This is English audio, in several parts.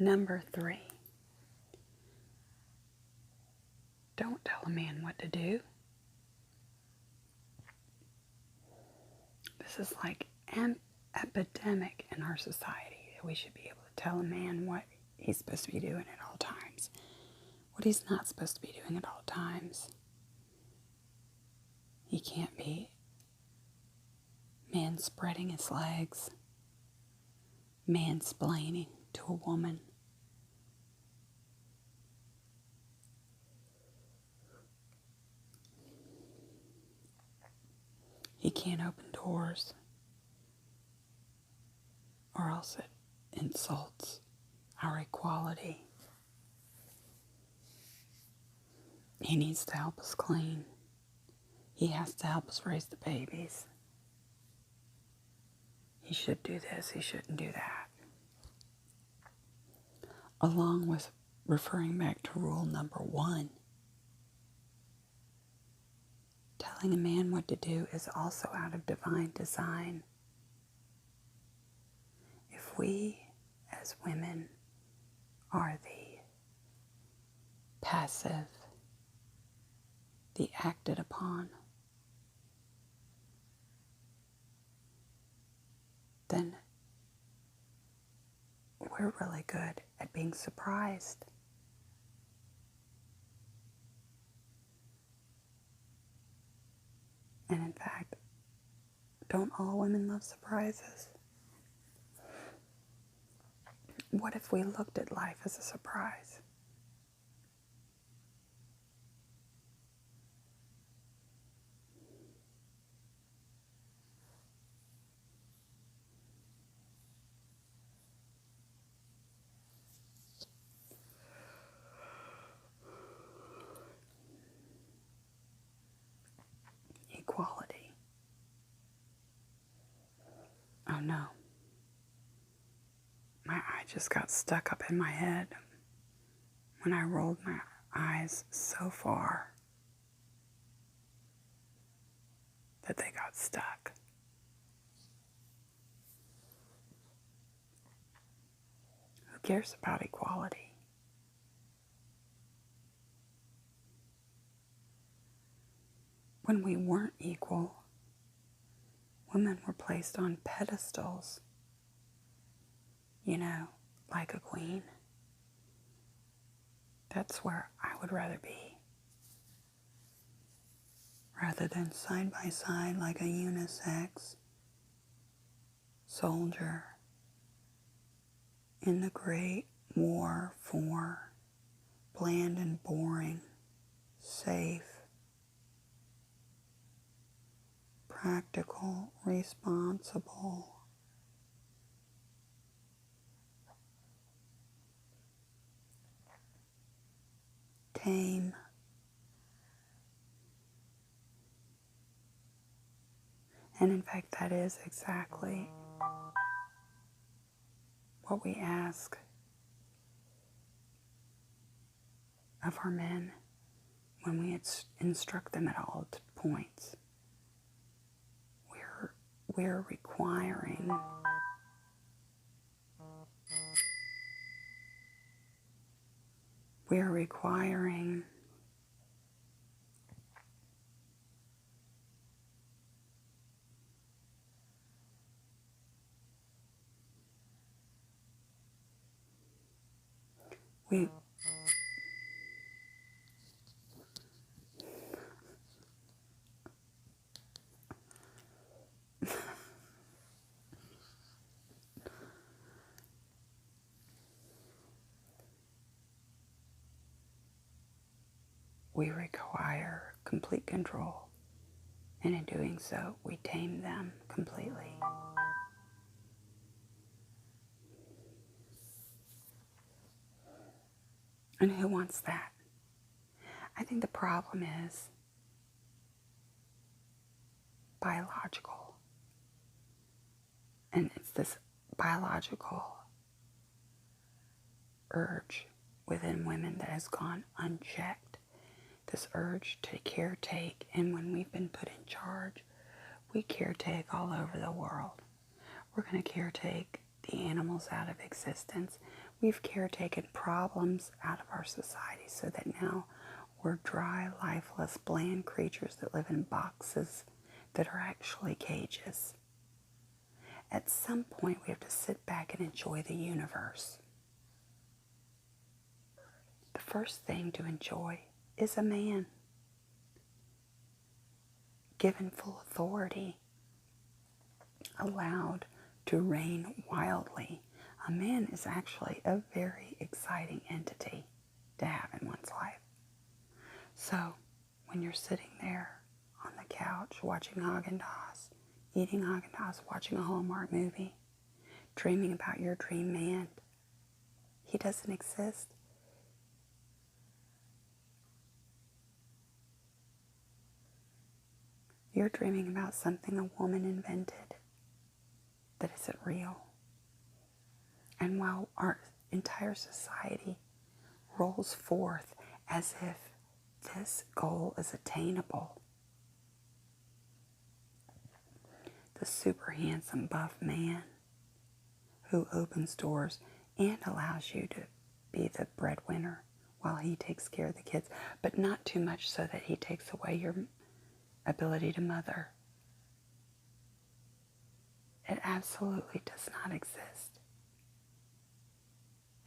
Number 3, don't tell a man what to do. This is like an epidemic in our society, that we should be able to tell a man what he's supposed to be doing at all times, what he's not supposed to be doing at all times. He can't be man spreading his legs, mansplaining to a woman. He can't open doors, or else it insults our equality. He needs to help us clean. He has to help us raise the babies. He should do this, he shouldn't do that. Along with referring back to rule number 1, telling a man what to do is also out of divine design. If we, as women, are the passive, the acted upon, then we're really good at being surprised. And in fact, don't all women love surprises? What if we looked at life as a surprise? Equality. Oh no. My eye just got stuck up in my head when I rolled my eyes so far that they got stuck. Who cares about equality? When we weren't equal, women were placed on pedestals, like a queen. That's where I would rather be, rather than side by side like a unisex soldier in the great war for bland and boring, safe, practical, responsible, tame. And in fact, that is exactly what we ask of our men when we instruct them at all points. We're requiring we we require complete control, and in doing so, we tame them completely. And who wants that? I think the problem is biological. And it's this biological urge within women that has gone unchecked. This urge to caretake, and when we've been put in charge, we caretake all over the world. We're going to caretake the animals out of existence. We've caretaken problems out of our society so that now we're dry, lifeless, bland creatures that live in boxes that are actually cages. At some point, we have to sit back and enjoy the universe. The first thing to enjoy is a man, given full authority, allowed to reign wildly. A man is actually a very exciting entity to have in one's life. So, when you're sitting there on the couch watching Haagen-Dazs, eating Haagen-Dazs, watching a Hallmark movie, dreaming about your dream man, he doesn't exist. You're dreaming about something a woman invented that isn't real. And while our entire society rolls forth as if this goal is attainable, the super handsome buff man who opens doors and allows you to be the breadwinner while he takes care of the kids, but not too much so that he takes away your ability to mother. It absolutely does not exist.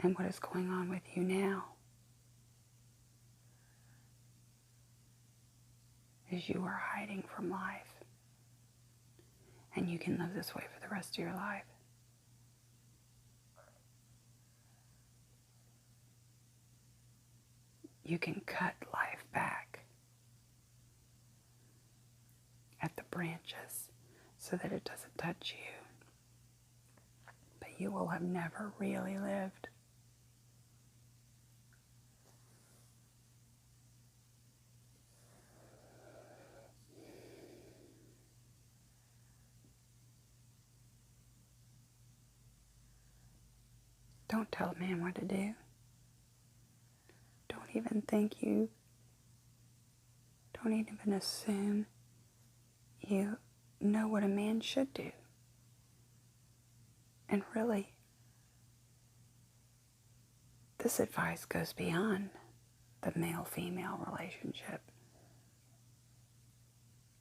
And what is going on with you now is you are hiding from life. And you can live this way for the rest of your life. You can cut life back at the branches so that it doesn't touch you. But you will have never really lived. Don't tell a man what to do. Don't even don't even assume you know what a man should do. And really, this advice goes beyond the male-female relationship.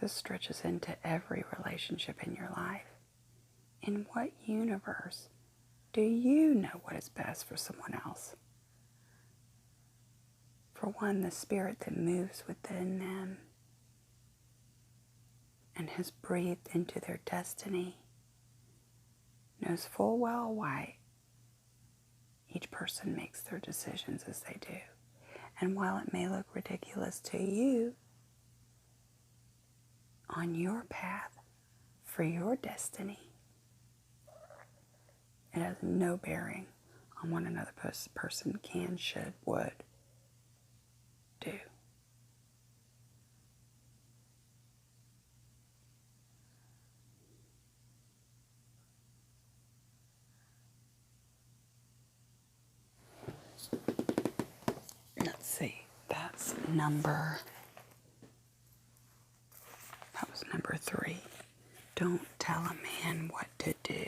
This stretches into every relationship in your life. In what universe do you know what is best for someone else? For one, the spirit that moves within them and has breathed into their destiny knows full well why each person makes their decisions as they do. And while it may look ridiculous to you, on your path for your destiny, it has no bearing on what another person can, should, would do. Let's see, that was number 3. Don't tell a man what to do.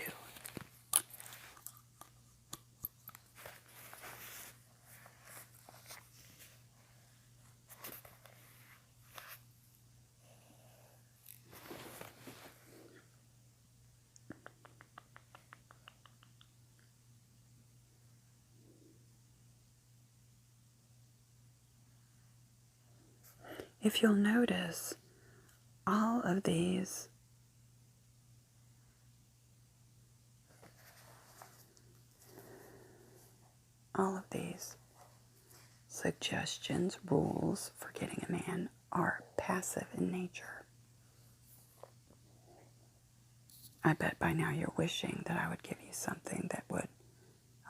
If you'll notice, all of these suggestions, rules for getting a man are passive in nature. I bet by now you're wishing that I would give you something that would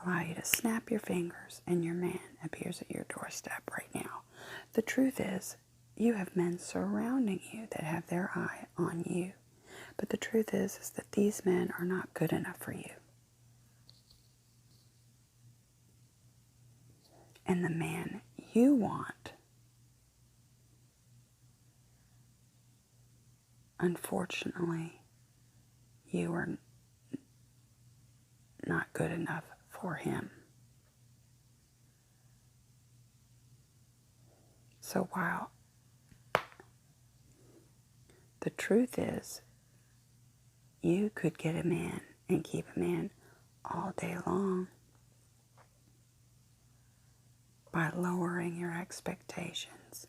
allow you to snap your fingers and your man appears at your doorstep right now. The truth is, you have men surrounding you that have their eye on you. But the truth is that these men are not good enough for you. And the man you want, unfortunately, you are not good enough for him. So while the truth is, you could get a man and keep a man all day long by lowering your expectations.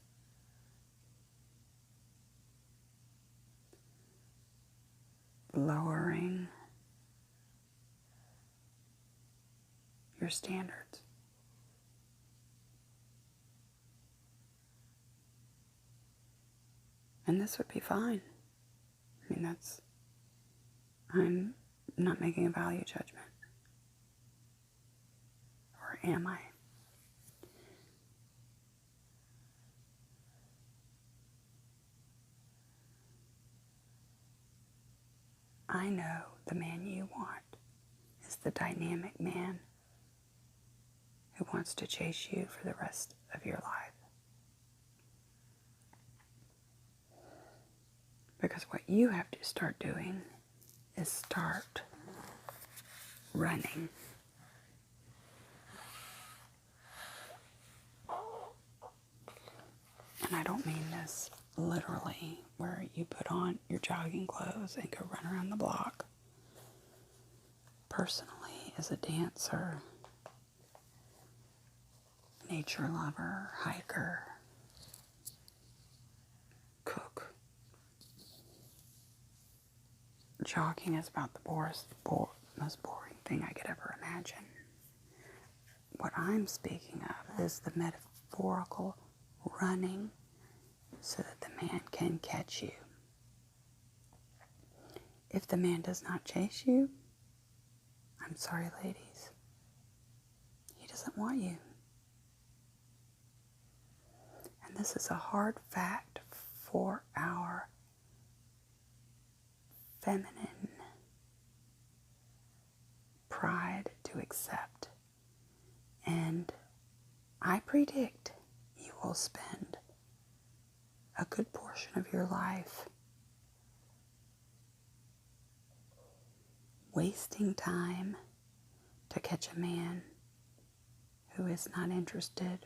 Lowering your standards. And this would be fine. I mean, I'm not making a value judgment. Or am I? I know the man you want is the dynamic man who wants to chase you for the rest of your life. Because what you have to start doing is start running. And I don't mean this literally, where you put on your jogging clothes and go run around the block. Personally, as a dancer, nature lover, hiker, cook, jogging is about the most boring thing I could ever imagine. What I'm speaking of is the metaphorical running so that the man can catch you. If the man does not chase you, I'm sorry, ladies, he doesn't want you. And this is a hard fact for our feminine pride to accept. And I predict you will spend a good portion of your life wasting time to catch a man who is not interested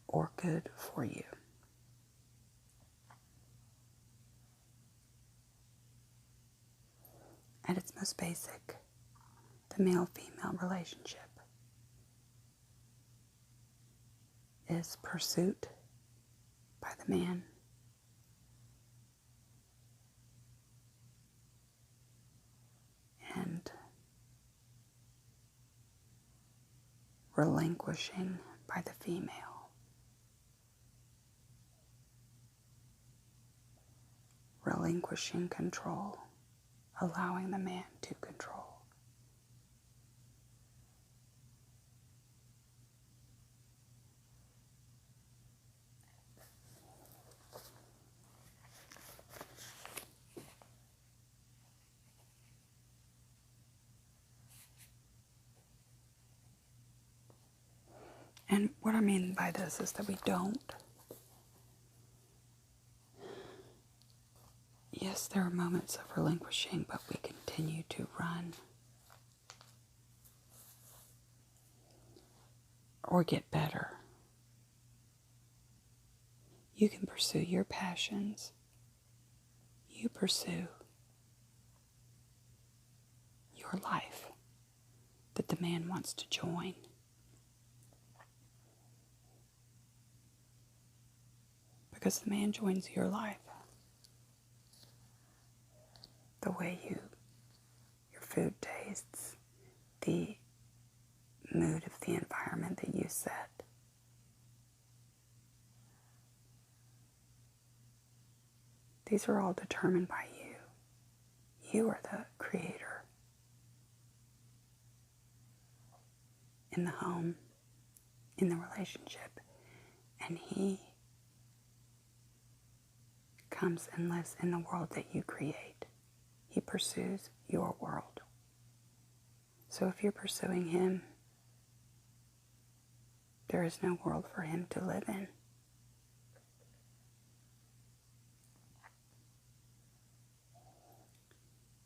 or good for you. At its most basic, the male-female relationship is pursuit by the man and relinquishing by the female. Relinquishing control, allowing the man to control. And what I mean by this is that we don't. Yes, there are moments of relinquishing, but we continue to run. Or get better. You can pursue your passions. You pursue your life that the man wants to join. Because the man joins your life. The way your food tastes, the mood of the environment that you set. These are all determined by you. You are the creator in the home, in the relationship, and he comes and lives in the world that you create. He pursues your world. So if you're pursuing him, there is no world for him to live in.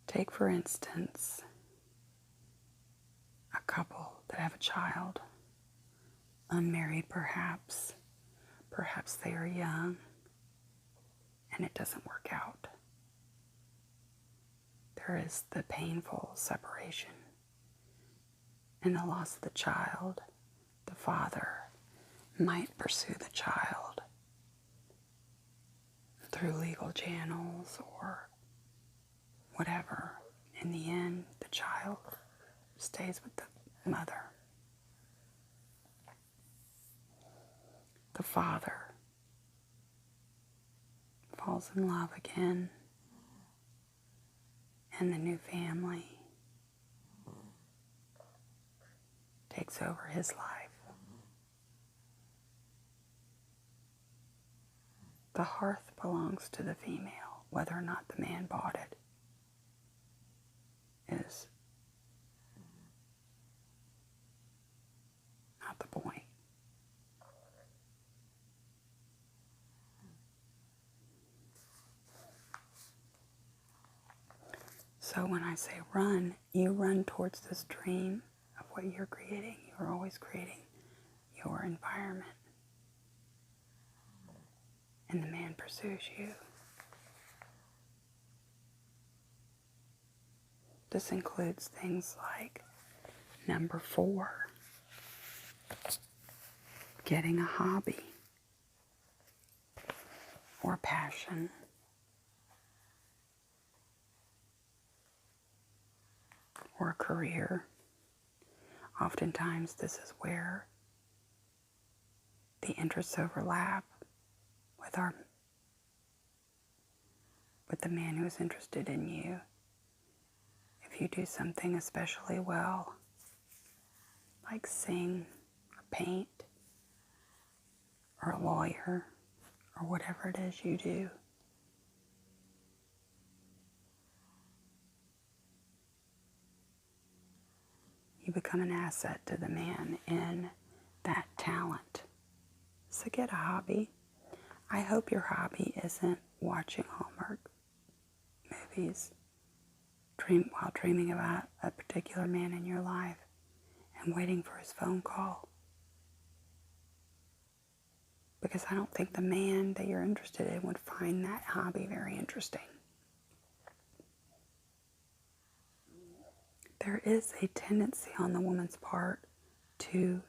Take, for instance, a couple that have a child unmarried perhaps. Perhaps they are young and it doesn't work out. There is the painful separation and the loss of the child. The father might pursue the child through legal channels or whatever. In the end, the child stays with the mother. The father falls in love again, and the new family takes over his life. The hearth belongs to the female. Whether or not the man bought it is not the point. So when I say run, you run towards this dream of what you're creating. You're always creating your environment. And the man pursues you. This includes things like number 4, getting a hobby or passion. Or a career. Oftentimes this is where the interests overlap with the man who is interested in you. If you do something especially well, like sing or paint or a lawyer or whatever it is you do, you become an asset to the man in that talent. So get a hobby. I hope your hobby isn't watching Hallmark movies while dreaming about a particular man in your life and waiting for his phone call. Because I don't think the man that you're interested in would find that hobby very interesting. There is a tendency on the woman's part to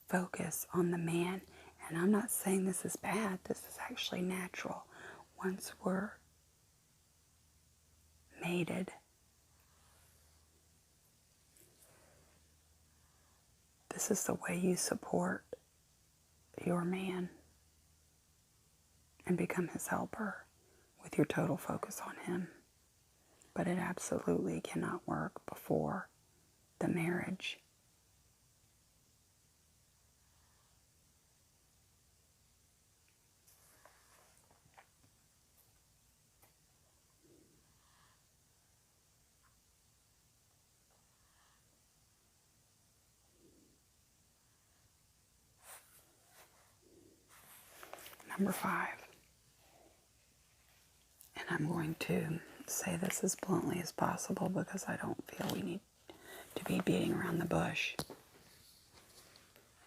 focus on the man. And I'm not saying this is bad. This is actually natural. Once we're mated, this is the way you support your man and become his helper with your total focus on him. But it absolutely cannot work before the marriage. Number 5. And I'm going to say this as bluntly as possible because I don't feel we need to be beating around the bush.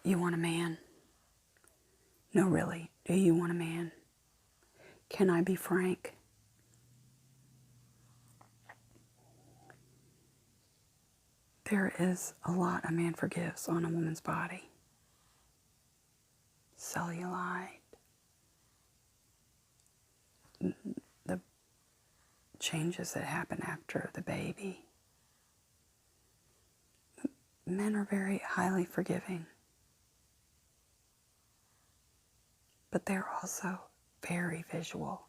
You want a man? No, really. Do you want a man? Can I be frank? There is a lot a man forgives on a woman's body. Cellulite, the changes that happen after the baby. Men are very highly forgiving, but they're also very visual.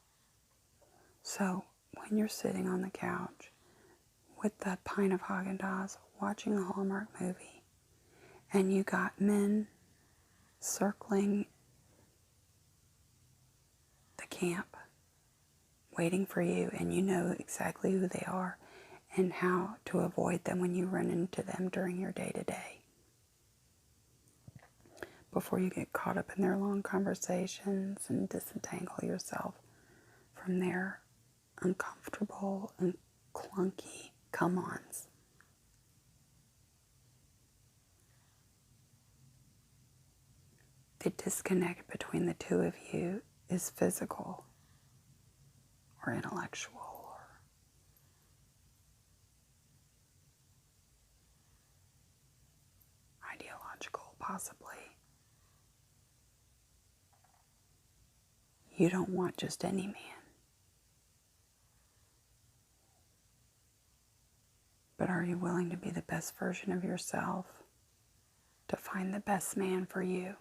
So when you're sitting on the couch with that pint of Haagen-Dazs watching a Hallmark movie and you got men circling the camp waiting for you, and you know exactly who they are and how to avoid them when you run into them during your day-to-day. Before you get caught up in their long conversations and disentangle yourself from their uncomfortable and clunky come-ons. disconnect between the two of you is physical or intellectual or ideological, possibly. You don't want just any man. But are you willing to be the best version of yourself to find the best man for you?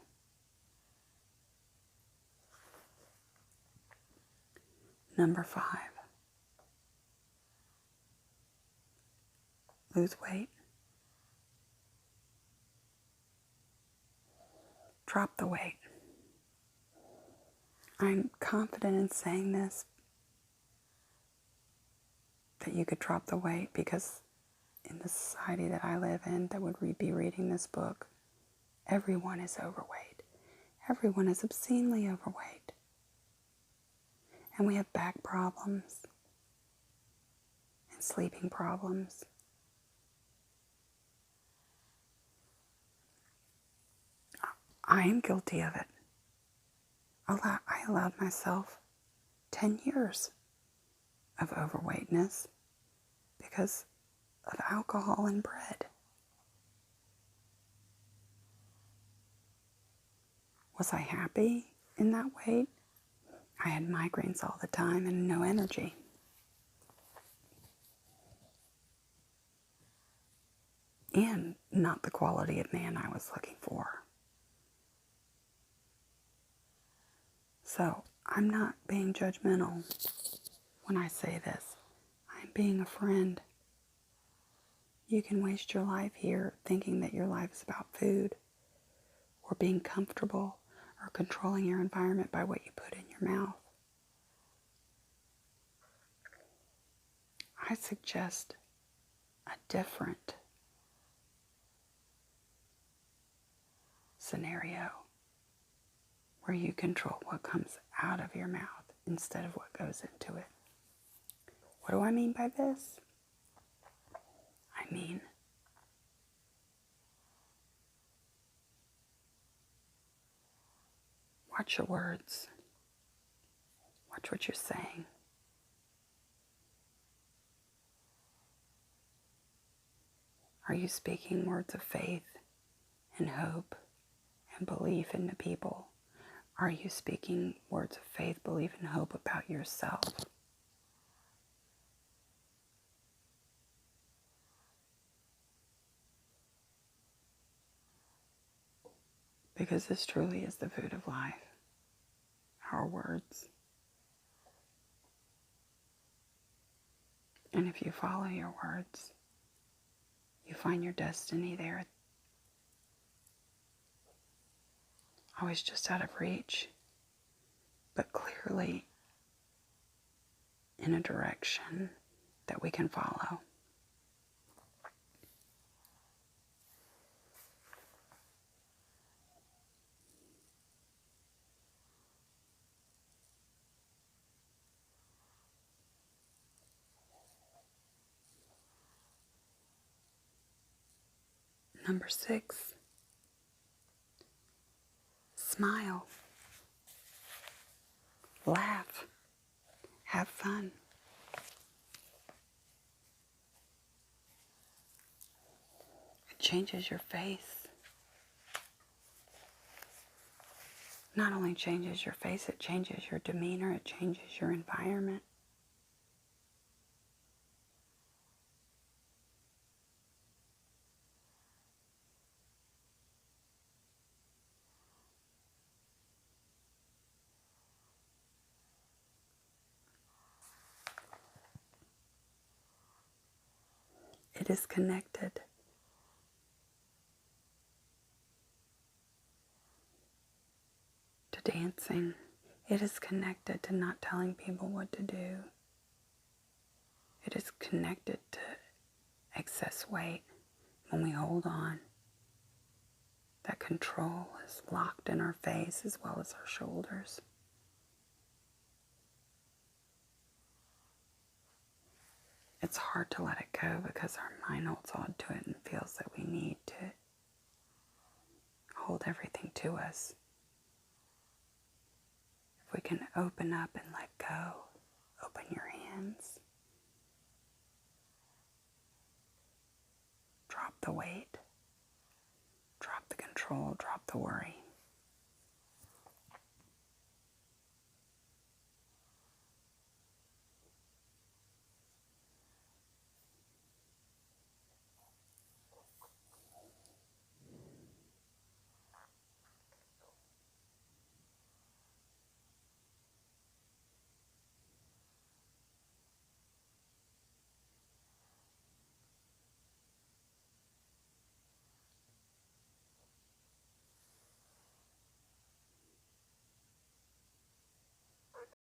Number 5, lose weight. Drop the weight. I'm confident in saying this, that you could drop the weight, because in the society that I live in that would be reading this book, everyone is overweight. Everyone is obscenely overweight. And we have back problems and sleeping problems. I am guilty of it. I allowed myself 10 years of overweightness because of alcohol and bread. Was I happy in that weight? I had migraines all the time and no energy. And not the quality of man I was looking for. So, I'm not being judgmental when I say this. I'm being a friend. You can waste your life here thinking that your life is about food or being comfortable or controlling your environment by what you put in your mouth. I suggest a different scenario where you control what comes out of your mouth instead of what goes into it. What do I mean by this? I mean, watch your words. Watch what you're saying. Are you speaking words of faith and hope and belief into people? Are you speaking words of faith, belief, and hope about yourself? Because this truly is the food of life, our words. And if you follow your words, you find your destiny there. Always just out of reach, but clearly in a direction that we can follow. Number 6, smile, laugh, have fun. It changes your face. Not only changes your face, it changes your demeanor, it changes your environment. It is connected to dancing. It is connected to not telling people what to do. It is connected to excess weight. When we hold on, that control is locked in our face as well as our shoulders. It's hard to let it go because our mind holds on to it and feels that we need to hold everything to us. If we can open up and let go, open your hands. Drop the weight. Drop the control. Drop the worry.